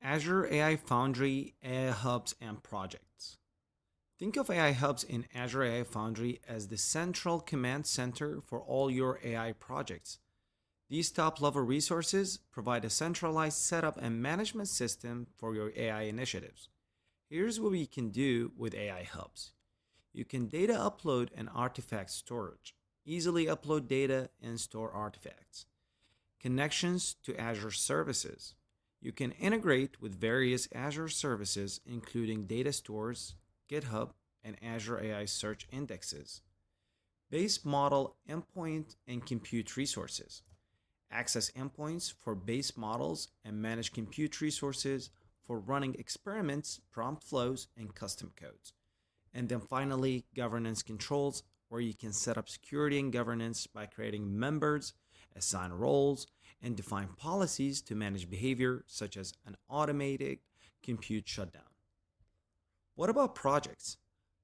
Azure AI Foundry, AI Hubs, and Projects. Think of AI Hubs in Azure AI Foundry as the central command center for all your AI projects. These top-level resources provide a centralized setup and management system for your AI initiatives. Here's what we can do with AI Hubs. You can data upload and artifact storage. Easily upload data and store artifacts. Connections to Azure services. You can integrate with various Azure services, including data stores, GitHub, and Azure AI search indexes. Base model endpoint and compute resources. Access endpoints for base models and manage compute resources for running experiments, prompt flows, and custom codes. And then finally, governance controls, where you can set up security and governance by creating members, assign roles, and define policies to manage behavior, such as an automated compute shutdown. What about projects?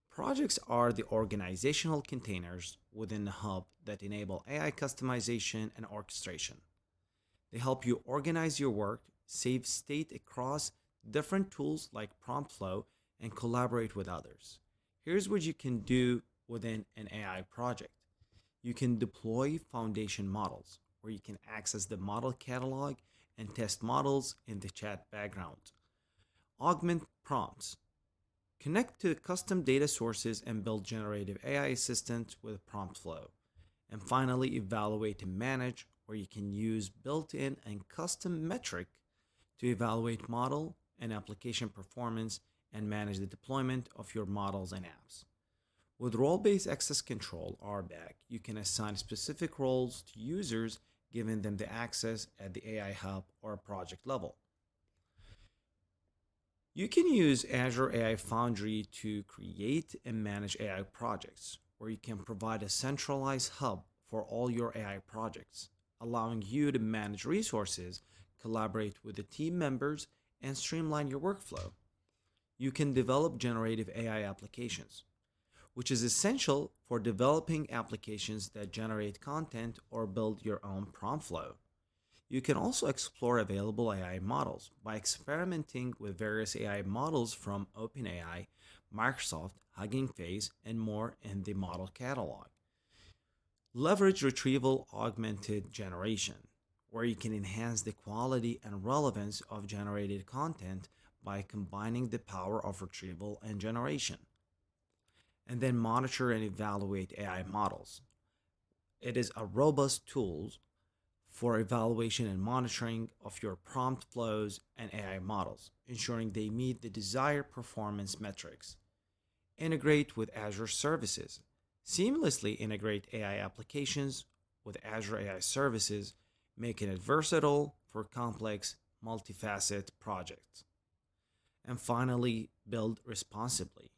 Projects are the organizational containers within the hub that enable AI customization and orchestration. They help you organize your work, save state across different tools like prompt flow, and collaborate with others. Here's what you can do within an AI project. You can deploy foundation models, where you can access the model catalog and test models in the chat background. Augment prompts. Connect to custom data sources and build generative AI assistants with prompt flow. And finally, evaluate and manage, where you can use built-in and custom metric to evaluate model and application performance and manage the deployment of your models and apps. With role-based access control, RBAC, you can assign specific roles to users, giving them the access at the AI Hub or project level. You can use Azure AI Foundry to create and manage AI projects, where you can provide a centralized hub for all your AI projects, allowing you to manage resources, collaborate with the team members, and streamline your workflow. You can develop generative AI applications, which is essential for developing applications that generate content or build your own prompt flow. You can also explore available AI models by experimenting with various AI models from OpenAI, Microsoft, Hugging Face, and more in the model catalog. Leverage retrieval augmented generation, where you can enhance the quality and relevance of generated content by combining the power of retrieval and generation. And then monitor and evaluate AI models. It is a robust tool for evaluation and monitoring of your prompt flows and AI models, ensuring they meet the desired performance metrics. Integrate with Azure services. Seamlessly integrate AI applications with Azure AI services, making it versatile for complex, multifaceted projects. And finally, build responsibly.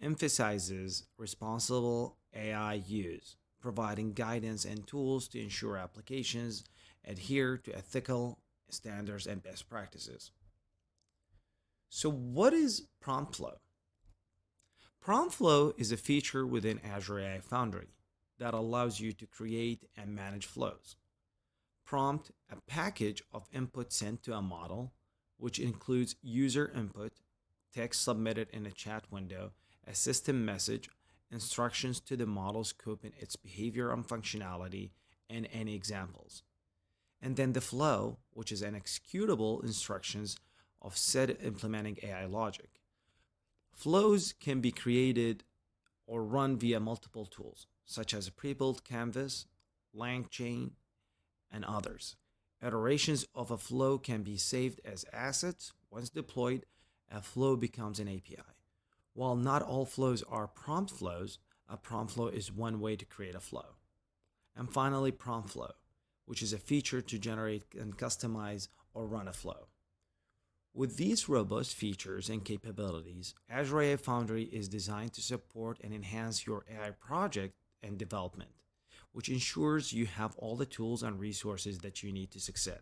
Emphasizes responsible AI use, providing guidance and tools to ensure applications adhere to ethical standards and best practices. So, what is prompt flow? Prompt flow is a feature within Azure AI Foundry that allows you to create and manage flows. Prompt, a package of input sent to a model, which includes user input, text submitted in a chat window, a system message, instructions to the model scoping its behavior and functionality, and any examples. And then the flow, which is an executable instructions of said implementing AI logic. Flows can be created or run via multiple tools, such as a pre-built canvas, LangChain, and others. Iterations of a flow can be saved as assets. Once deployed, a flow becomes an API. While not all flows are prompt flows, a prompt flow is one way to create a flow. And finally, prompt flow, which is a feature to generate and customize or run a flow. With these robust features and capabilities, Azure AI Foundry is designed to support and enhance your AI project and development, which ensures you have all the tools and resources that you need to succeed.